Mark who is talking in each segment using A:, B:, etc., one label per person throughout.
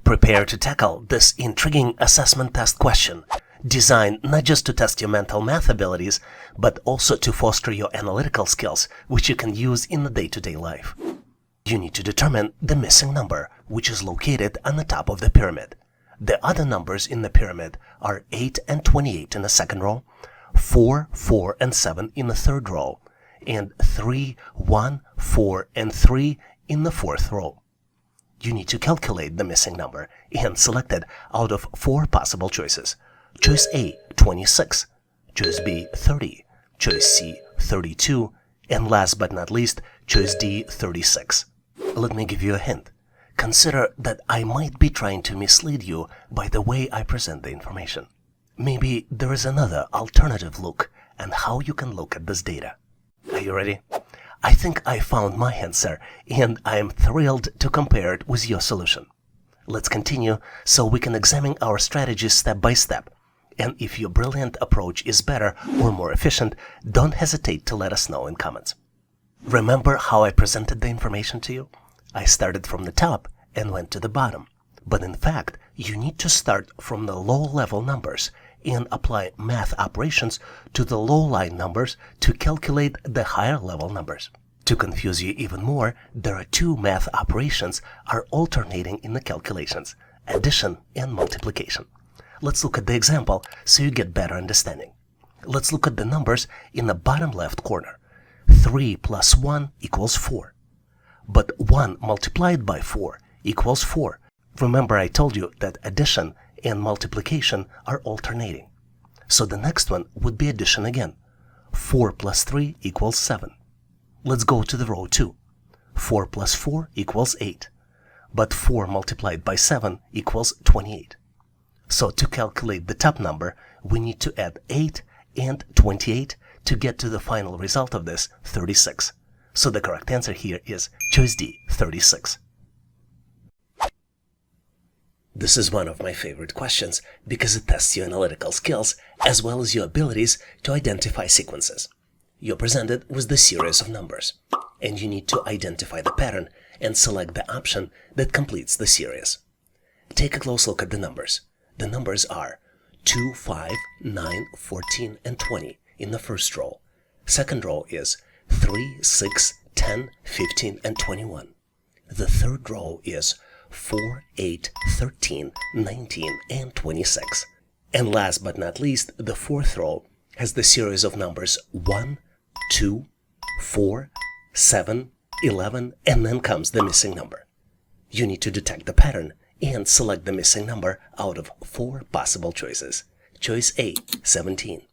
A: Prepare to tackle this intriguing assessment test question, designed not just to test your mental math abilities, but also to foster your analytical skills, which you can use in the day-to-day life. You need to determine the missing number, which is located on the top of the pyramid. The other numbers in the pyramid are 8 and 28 in the second row, 4, 4, and 7 in the third row, and 3, 1, 4, and 3 in the fourth row. You need to calculate the missing number and select it out of 4 possible choices. Choice A, 26, choice B, 30, choice C, 32, and last but not least, choice D, 36. Let me give you a hint. Consider that I might be trying to mislead you by the way I present the information. Maybe there is another alternative look and how you can look at this data. Are you ready? I think I found my answer, and I am thrilled to compare it with your solution. Let's continue so we can examine our strategies step by step. And if your brilliant approach is better or more efficient, don't hesitate to let us know in comments. Remember how I presented the information to you? I started from the top and went to the bottom. But in fact, you need to start from the low-level numbers and apply math operations to the low-line numbers to calculate the higher-level numbers. To confuse you even more, there are 2 math operations are alternating in the calculations, addition and multiplication. Let's look at the example so you get better understanding. Let's look at the numbers in the bottom left corner. 3 plus 1 equals 4. But 1 multiplied by 4 equals 4. Remember I told you that addition and multiplication are alternating. So the next one would be addition again. 4 plus 3 equals 7. Let's go to the row 2. 4 plus 4 equals 8. But 4 multiplied by 7 equals 28. So to calculate the top number, we need to add 8 and 28 to get to the final result of this, 36. So the correct answer here is choice D, 36. This is one of my favorite questions because it tests your analytical skills as well as your abilities to identify sequences. You're presented with the series of numbers, and you need to identify the pattern and select the option that completes the series. Take a close look at the numbers. The numbers are 2, 5, 9, 14, and 20 in the first row. Second row is 3, 6, 10, 15, and 21. The third row is 4, 8, 13, 19, and 26. And last but not least, the fourth row has the series of numbers 1, 2, 4, 7, 11, and then comes the missing number. You need to detect the pattern and select the missing number out of 4 possible choices. Choice A, 17.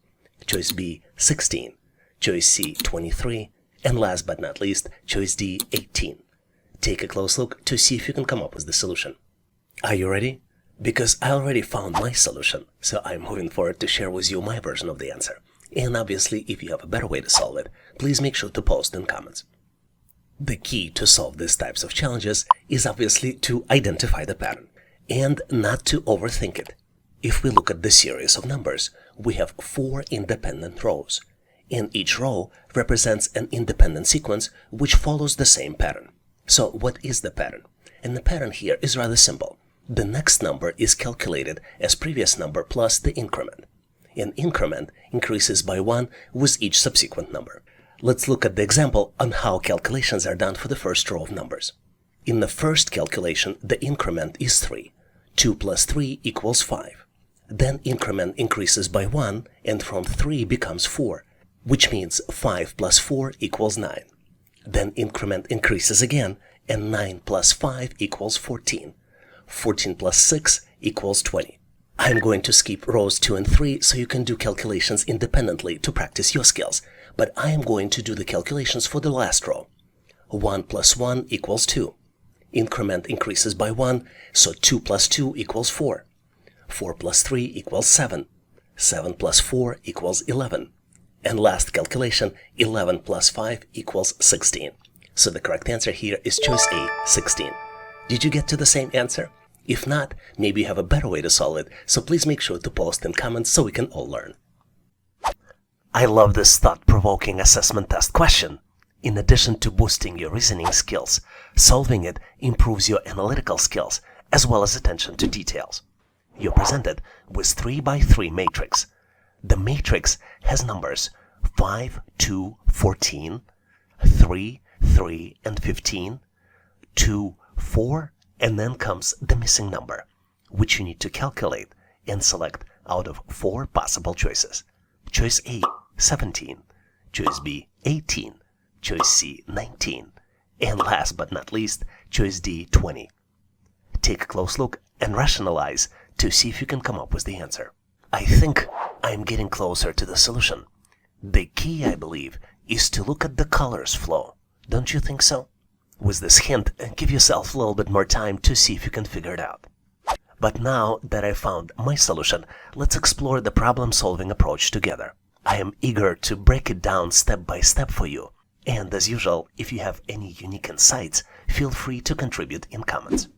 A: Choice B, 16. Choice C, 23. And last but not least, choice D, 18. Take a close look to see if you can come up with the solution. Are you ready? Because I already found my solution, so I'm moving forward to share with you my version of the answer. And obviously, if you have a better way to solve it, please make sure to post in comments. The key to solve these types of challenges is obviously to identify the pattern and not to overthink it. If we look at the series of numbers, we have 4 independent rows, and each row represents an independent sequence which follows the same pattern. So what is the pattern? And the pattern here is rather simple. The next number is calculated as previous number plus the increment. An increment increases by 1 with each subsequent number. Let's look at the example on how calculations are done for the first row of numbers. In the first calculation, the increment is 3. 2 plus 3 equals 5. Then increment increases by 1, and from 3 becomes 4, which means 5 plus 4 equals 9. Then increment increases again, and 9 plus 5 equals 14. 14 plus 6 equals 20. I'm going to skip rows 2 and 3 so you can do calculations independently to practice your skills, but I am going to do the calculations for the last row. 1 plus 1 equals 2. Increment increases by 1, so 2 plus 2 equals 4. 4 plus 3 equals 7. 7 plus 4 equals 11. And last calculation, 11 plus 5 equals 16. So the correct answer here is choice A, 16. Did you get to the same answer? If not, maybe you have a better way to solve it, so please make sure to post in comments so we can all learn. I love this thought-provoking assessment test question. In addition to boosting your reasoning skills, solving it improves your analytical skills as well as attention to details. You're presented with 3 by 3 matrix. The matrix has numbers 5, 2, 14, 3, 3, and 15, 2, 4, and then comes the missing number, which you need to calculate and select out of 4 possible choices. Choice A, 17, choice B, 18, choice C, 19, and last but not least, choice D, 20. Take a close look and rationalize to see if you can come up with the answer. I think I'm getting closer to the solution. The key, I believe, is to look at the colors flow. Don't you think so? With this hint, give yourself a little bit more time to see if you can figure it out. But now that I found my solution, let's explore the problem-solving approach together. I am eager to break it down step by step for you. And as usual, if you have any unique insights, feel free to contribute in comments.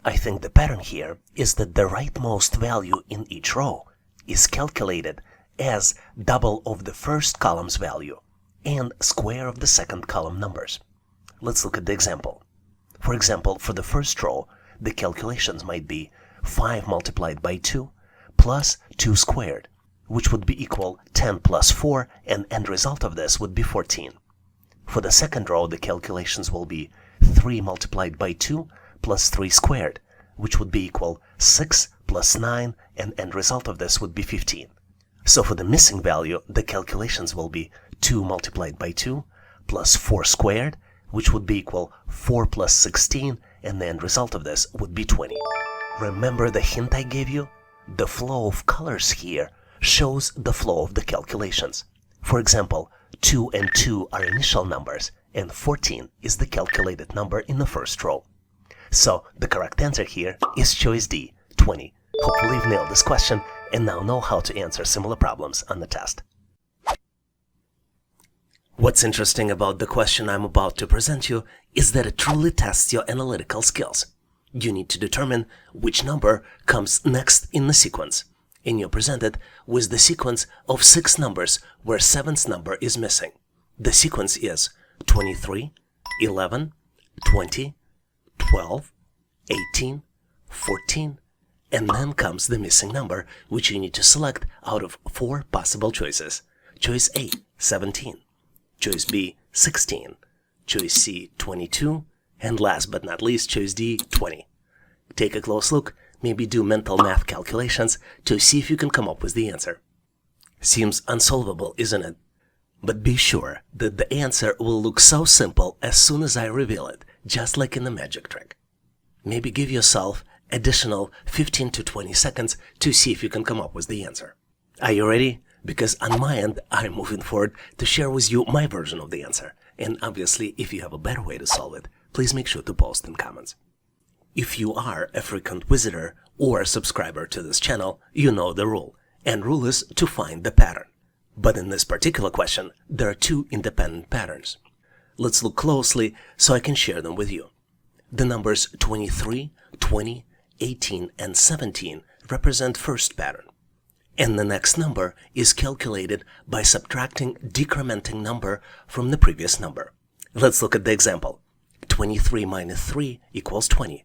A: I think the pattern here is that the rightmost value in each row is calculated as double of the first column's value and square of the second column numbers. Let's look at the example. For example, for the first row, the calculations might be 5 multiplied by 2 plus 2 squared, which would be equal 10 plus 4, and end result of this would be 14. For the second row, the calculations will be 3 multiplied by 2 plus 3 squared, which would be equal 6 plus 9, and end result of this would be 15. So for the missing value, the calculations will be 2 multiplied by 2 plus 4 squared, which would be equal 4 plus 16, and the end result of this would be 20. Remember the hint I gave you? The flow of colors here shows the flow of the calculations. For example, 2 and 2 are initial numbers, and 14 is the calculated number in the first row. So the correct answer here is choice D, 20. Hopefully you've nailed this question and now know how to answer similar problems on the test. What's interesting about the question I'm about to present you is that it truly tests your analytical skills. You need to determine which number comes next in the sequence, and you're presented with the sequence of 6 numbers where 7th number is missing. The sequence is 23, 11, 20, 12, 18, 14, and then comes the missing number, which you need to select out of 4 possible choices. Choice A, 17. Choice B, 16, choice C, 22, and last but not least, choice D, 20. Take a close look, maybe do mental math calculations to see if you can come up with the answer. Seems unsolvable, isn't it? But be sure that the answer will look so simple as soon as I reveal it, just like in a magic trick. Maybe give yourself additional 15 to 20 seconds to see if you can come up with the answer. Are you ready? Because on my end, I'm moving forward to share with you my version of the answer. And obviously, if you have a better way to solve it, please make sure to post in comments. If you are a frequent visitor or a subscriber to this channel, you know the rule. And rule is to find the pattern. But in this particular question, there are 2 independent patterns. Let's look closely so I can share them with you. The numbers 23, 20, 18, and 17 represent first pattern. And the next number is calculated by subtracting decrementing number from the previous number. Let's look at the example. 23 minus 3 equals 20.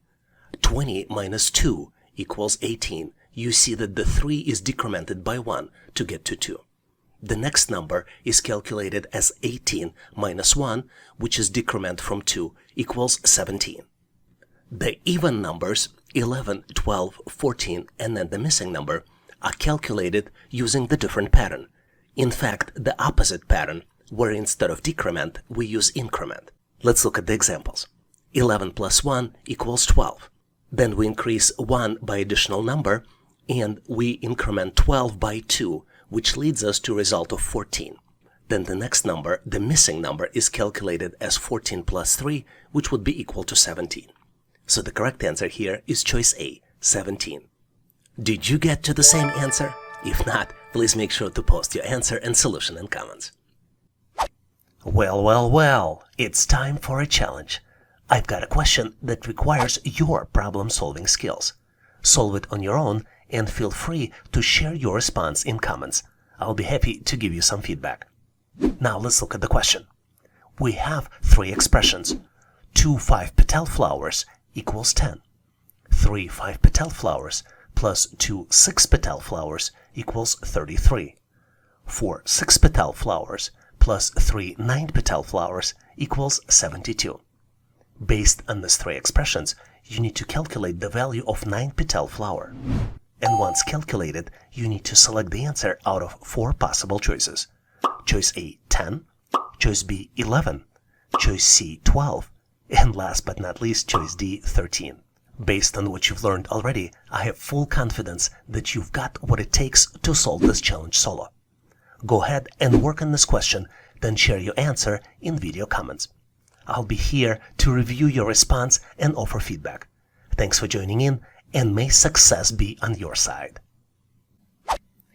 A: 20 minus 2 equals 18. You see that the 3 is decremented by 1 to get to 2. The next number is calculated as 18 minus 1, which is decrement from 2, equals 17. The even numbers, 11, 12, 14, and then the missing number, are calculated using the different pattern. In fact, the opposite pattern, where instead of decrement, we use increment. Let's look at the examples. 11 plus 1 equals 12. Then we increase 1 by additional number, and we increment 12 by 2, which leads us to a result of 14. Then the next number, the missing number, is calculated as 14 plus 3, which would be equal to 17. So the correct answer here is choice A, 17. Did you get to the same answer? If not, please make sure to post your answer and solution in comments. Well, it's time for a challenge. I've got a question that requires your problem-solving skills. Solve it on your own and feel free to share your response in comments. I'll be happy to give you some feedback. Now let's look at the question. We have 3 expressions. 2 5-petal flowers equals 10. 3 5-petal flowers plus 2 6-petal flowers equals 33. 4 6-petal flowers plus 3 9-petal flowers equals 72. Based on these three expressions, you need to calculate the value of 9-petal flower. And once calculated, you need to select the answer out of 4 possible choices. Choice A, 10, choice B, 11, choice C, 12, and last but not least, choice D, 13. Based on what you've learned already, I have full confidence that you've got what it takes to solve this challenge solo. Go ahead and work on this question, then share your answer in video comments. I'll be here to review your response and offer feedback. Thanks for joining in, and may success be on your side.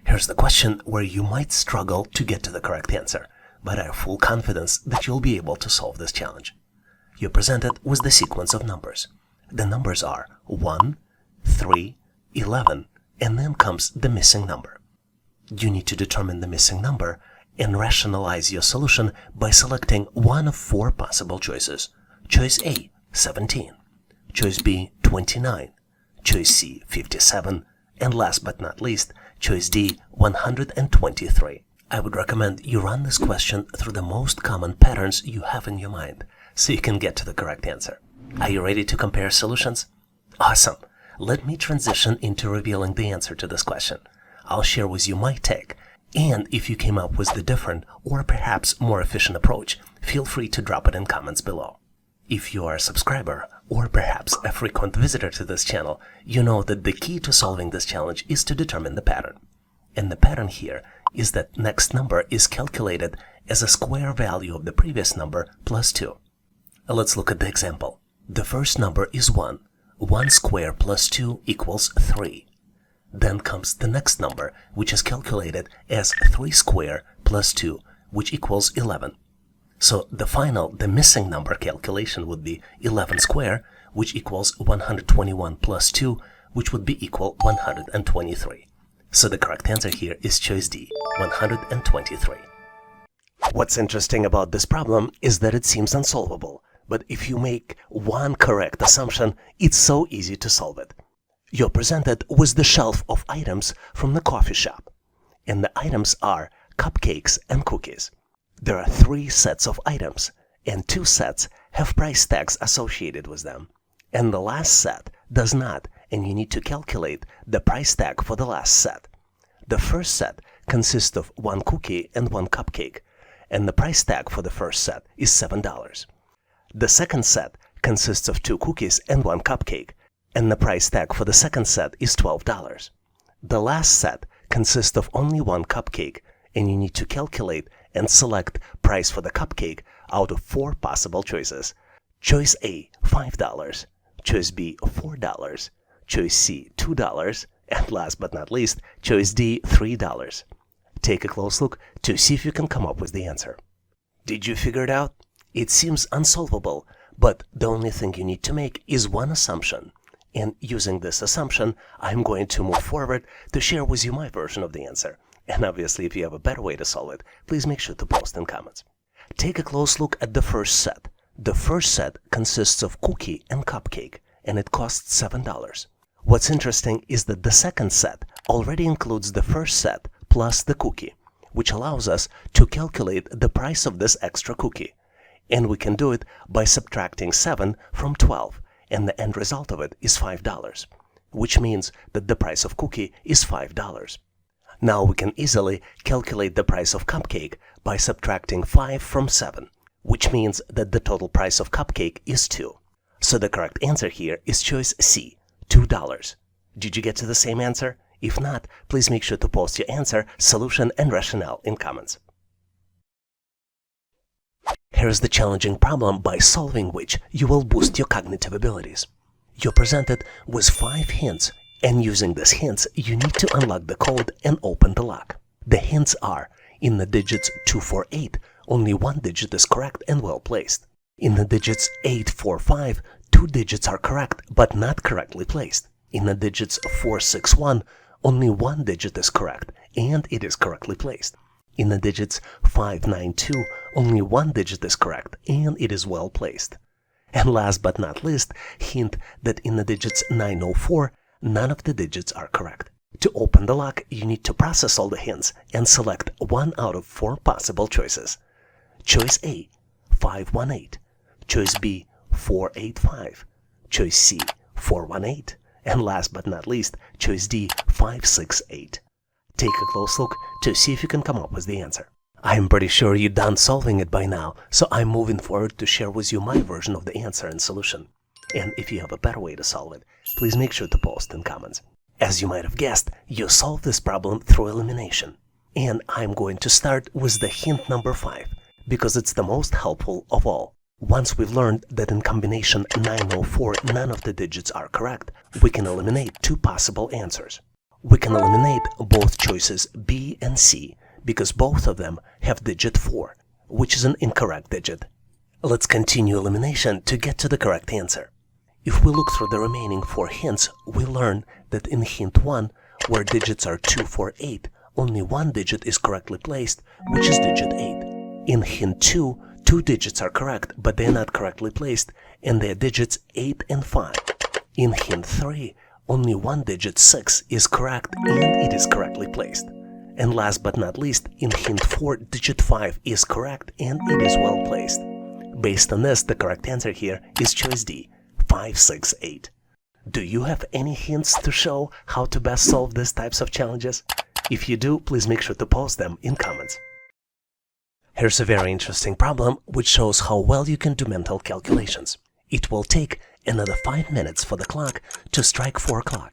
A: Here's the question where you might struggle to get to the correct answer, but I have full confidence that you'll be able to solve this challenge. You're presented with the sequence of numbers. The numbers are 1, 3, 11, and then comes the missing number. You need to determine the missing number and rationalize your solution by selecting one of 4 possible choices. Choice A, 17, choice B, 29, choice C, 57, and last but not least, choice D, 123. I would recommend you run this question through the most common patterns you have in your mind, so you can get to the correct answer. Are you ready to compare solutions? Awesome! Let me transition into revealing the answer to this question. I'll share with you my take, and if you came up with the different or perhaps more efficient approach, feel free to drop it in comments below. If you are a subscriber or perhaps a frequent visitor to this channel, you know that the key to solving this challenge is to determine the pattern. And the pattern here is that next number is calculated as a square value of the previous number plus 2. Let's look at the example. The first number is 1. 1 square plus 2 equals 3. Then comes the next number, which is calculated as 3 square plus 2, which equals 11. So the missing number calculation would be 11 square, which equals 121 plus 2, which would be equal 123. So the correct answer here is choice D, 123. What's interesting about this problem is that it seems unsolvable, but if you make one correct assumption, it's so easy to solve it. You're presented with the shelf of items from the coffee shop, and the items are cupcakes and cookies. There are 3 sets of items, and 2 sets have price tags associated with them, and the last set does not, and you need to calculate the price tag for the last set. The first set consists of 1 cookie and 1 cupcake, and the price tag for the first set is $7. The second set consists of 2 cookies and 1 cupcake, and the price tag for the second set is $12. The last set consists of only 1 cupcake, and you need to calculate and select price for the cupcake out of 4 possible choices. Choice A, $5, choice B, $4, choice C, $2, and last but not least, choice D, $3. Take a close look to see if you can come up with the answer. Did you figure it out? It seems unsolvable, but the only thing you need to make is one assumption. And using this assumption, I'm going to move forward to share with you my version of the answer. And obviously, if you have a better way to solve it, please make sure to post in comments. Take a close look at the first set. The first set consists of cookie and cupcake, and it costs $7. What's interesting is that the second set already includes the first set plus the cookie, which allows us to calculate the price of this extra cookie. And we can do it by subtracting 7 from 12, and the end result of it is $5, which means that the price of cookie is $5. Now we can easily calculate the price of cupcake by subtracting 5 from 7, which means that the total price of cupcake is 2. So the correct answer here is choice C, $2. Did you get to the same answer? If not, please make sure to post your answer, solution, and rationale in comments. Here's the challenging problem by solving which you will boost your cognitive abilities. You're presented with 5 hints, and using these hints, you need to unlock the code and open the lock. The hints are: in the digits 248, only 1 digit is correct and well placed. In the digits 845, 2 digits are correct but not correctly placed. In the digits 461, only 1 digit is correct and it is correctly placed. In the digits 592, only 1 digit is correct and it is well placed. And last but not least, hint that in the digits 904, none of the digits are correct. To open the lock, you need to process all the hints and select one out of 4 possible choices. Choice A, 518. Choice B, 485. Choice C, 418. And last but not least, choice D, 568. Take a close look to see if you can come up with the answer. I'm pretty sure you're done solving it by now, so I'm moving forward to share with you my version of the answer and solution. And if you have a better way to solve it, please make sure to post in comments. As you might have guessed, you solve this problem through elimination. And I'm going to start with the hint number 5, because it's the most helpful of all. Once we've learned that in combination 904 none of the digits are correct, we can eliminate 2 possible answers. We can eliminate both choices B and C, because both of them have digit 4, which is an incorrect digit. Let's continue elimination to get to the correct answer. If we look through the remaining 4 hints, we learn that in hint 1, where digits are 2, 4, 8, only one digit is correctly placed, which is digit 8. In hint 2, 2 digits are correct, but they're not correctly placed, and they're digits 8 and 5. In hint 3, only one digit 6 is correct, and it is correctly placed. And last but not least, in hint 4, digit 5 is correct and it is well placed. Based on this, the correct answer here is choice D, 568. Do you have any hints to show how to best solve these types of challenges? If you do, please make sure to post them in comments. Here's a very interesting problem which shows how well you can do mental calculations. It will take another 5 minutes for the clock to strike 4 o'clock.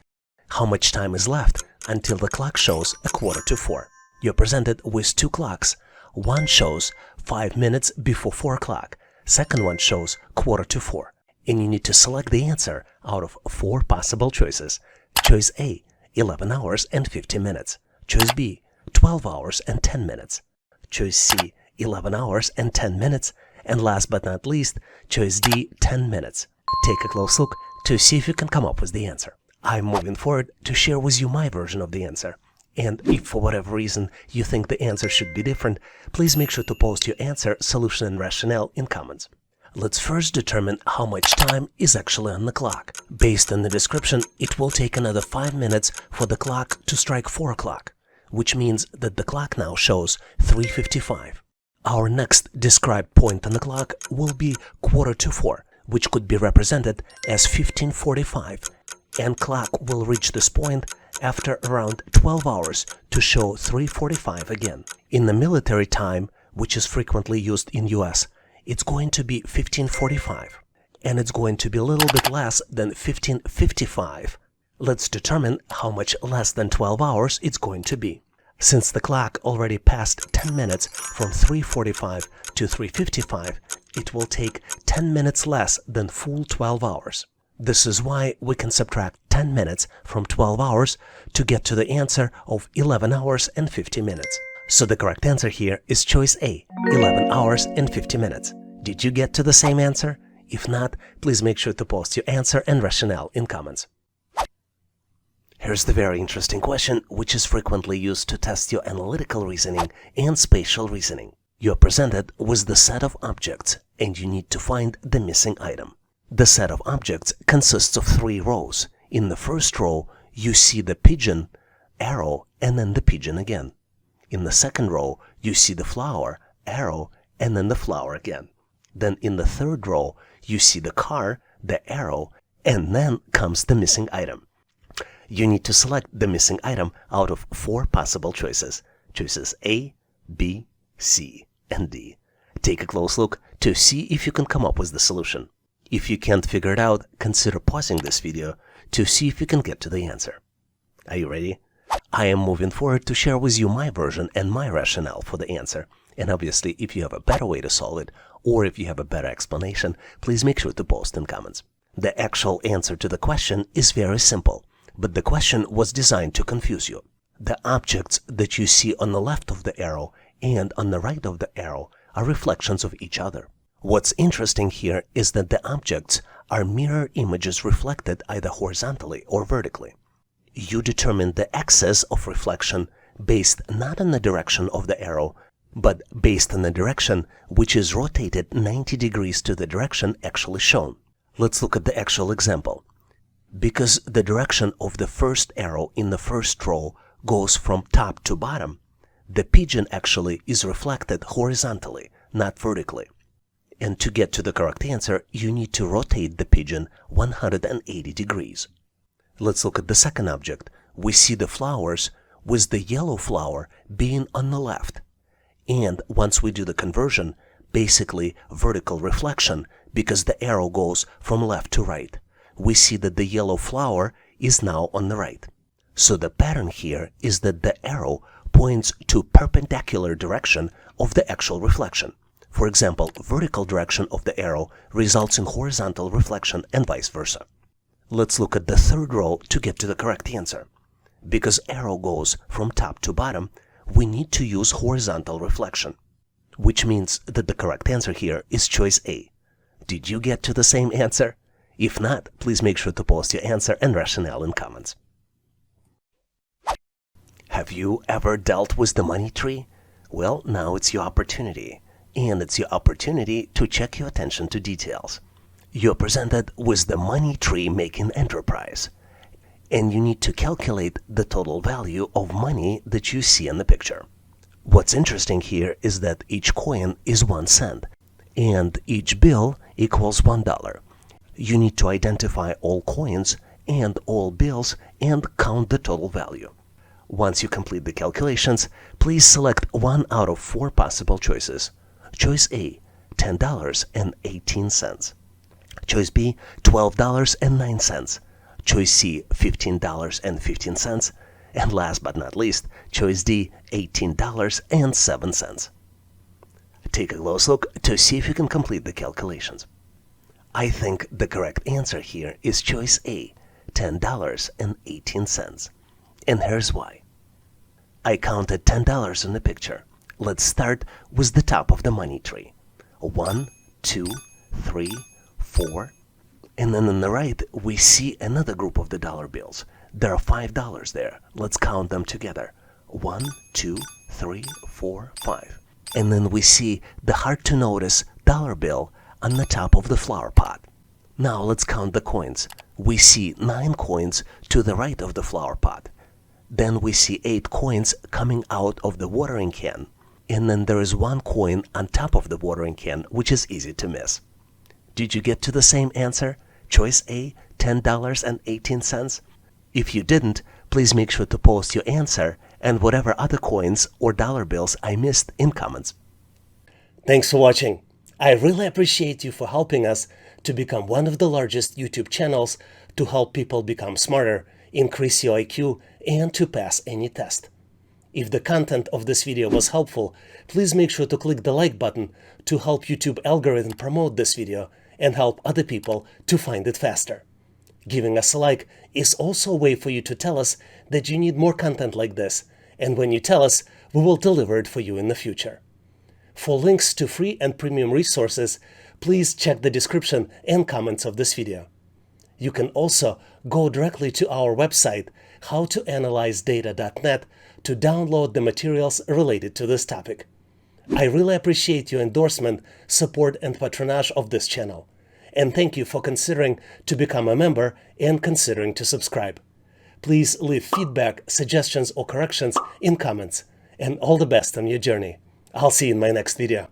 A: How much time is left until the clock shows 4:45? You're presented with 2 clocks. One shows 5 minutes before 4 o'clock. Second one shows 4:45. And you need to select the answer out of 4 possible choices. Choice A, 11 hours and 50 minutes. Choice B, 12 hours and 10 minutes. Choice C, 11 hours and 10 minutes. And last but not least, choice D, 10 minutes. Take a close look to see if you can come up with the answer. I'm moving forward to share with you my version of the answer. And if for whatever reason you think the answer should be different, please make sure to post your answer, solution and rationale in comments. Let's first determine how much time is actually on the clock. Based on the description, it will take another 5 minutes for the clock to strike 4 o'clock, which means that the clock now shows 3:55. Our next described point on the clock will be 4:45, which could be represented as 15:45, and clock will reach this point after around 12 hours to show 3:45 again. In the military time, which is frequently used in US, it's going to be 15:45, and it's going to be a little bit less than 15:55. Let's determine how much less than 12 hours it's going to be. Since the clock already passed 10 minutes from 3:45 to 3:55, it will take 10 minutes less than full 12 hours. This is why we can subtract 10 minutes from 12 hours to get to the answer of 11 hours and 50 minutes. So the correct answer here is choice A, 11 hours and 50 minutes. Did you get to the same answer? If not, please make sure to post your answer and rationale in comments. Here's the very interesting question, which is frequently used to test your analytical reasoning and spatial reasoning. You're presented with the set of objects, and you need to find the missing item. The set of objects consists of 3 rows. In the first row, you see the pigeon, arrow, and then the pigeon again. In the second row, you see the flower, arrow, and then the flower again. Then in the third row, you see the car, the arrow, and then comes the missing item. You need to select the missing item out of 4 possible choices. Choices A, B, C, and D. Take a close look to see if you can come up with the solution. If you can't figure it out, consider pausing this video to see if you can get to the answer. Are you ready? I am moving forward to share with you my version and my rationale for the answer. And obviously, if you have a better way to solve it, or if you have a better explanation, please make sure to post in comments. The actual answer to the question is very simple, but the question was designed to confuse you. The objects that you see on the left of the arrow and on the right of the arrow are reflections of each other. What's interesting here is that the objects are mirror images reflected either horizontally or vertically. You determine the axis of reflection based not on the direction of the arrow, but based on the direction, which is rotated 90 degrees to the direction actually shown. Let's look at the actual example. Because the direction of the first arrow in the first row goes from top to bottom, the pigeon actually is reflected horizontally, not vertically. And to get to the correct answer, you need to rotate the pigeon 180 degrees. Let's look at the second object. We see the flowers with the yellow flower being on the left. And once we do the conversion, basically vertical reflection, because the arrow goes from left to right, we see that the yellow flower is now on the right. So the pattern here is that the arrow points to perpendicular direction of the actual reflection. For example, vertical direction of the arrow results in horizontal reflection and vice versa. Let's look at the third row to get to the correct answer. Because arrow goes from top to bottom, we need to use horizontal reflection, which means that the correct answer here is choice A. Did you get to the same answer? If not, please make sure to post your answer and rationale in comments. Have you ever dealt with the money tree? Well, now it's your opportunity. And it's your opportunity to check your attention to details. You're presented with the money tree making enterprise. And you need to calculate the total value of money that you see in the picture. What's interesting here is that each coin is 1 cent. And each bill equals $1. You need to identify all coins and all bills and count the total value. Once you complete the calculations, please select one out of 4 possible choices. Choice A, $10.18. Choice B, $12.09. Choice C, $15.15. And last but not least, choice D, $18.07. Take a close look to see if you can complete the calculations. I think the correct answer here is choice A, $10.18. And here's why. I counted $10 in the picture. Let's start with the top of the money tree. 1, 2, 3, 4. And then on the right, we see another group of the dollar bills. There are $5 there. Let's count them together. 1, 2, 3, 4, 5. And then we see the hard-to-notice dollar bill on the top of the flower pot. Now let's count the coins. We see 9 coins to the right of the flower pot. Then we see 8 coins coming out of the watering can. And then there is 1 coin on top of the watering can, which is easy to miss. Did you get to the same answer? Choice A, $10.18? If you didn't, please make sure to post your answer and whatever other coins or dollar bills I missed in comments. Thanks for watching. I really appreciate you for helping us to become one of the largest YouTube channels to help people become smarter, increase your IQ, and to pass any test. If the content of this video was helpful, please make sure to click the like button to help YouTube algorithm promote this video and help other people to find it faster. Giving us a like is also a way for you to tell us that you need more content like this, and when you tell us, we will deliver it for you in the future. For links to free and premium resources, please check the description and comments of this video. You can also go directly to our website, howtoanalyzedata.net, to download the materials related to this topic. I really appreciate your endorsement, support, and patronage of this channel. And thank you for considering to become a member and considering to subscribe. Please leave feedback, suggestions, or corrections in comments. And all the best on your journey. I'll see you in my next video.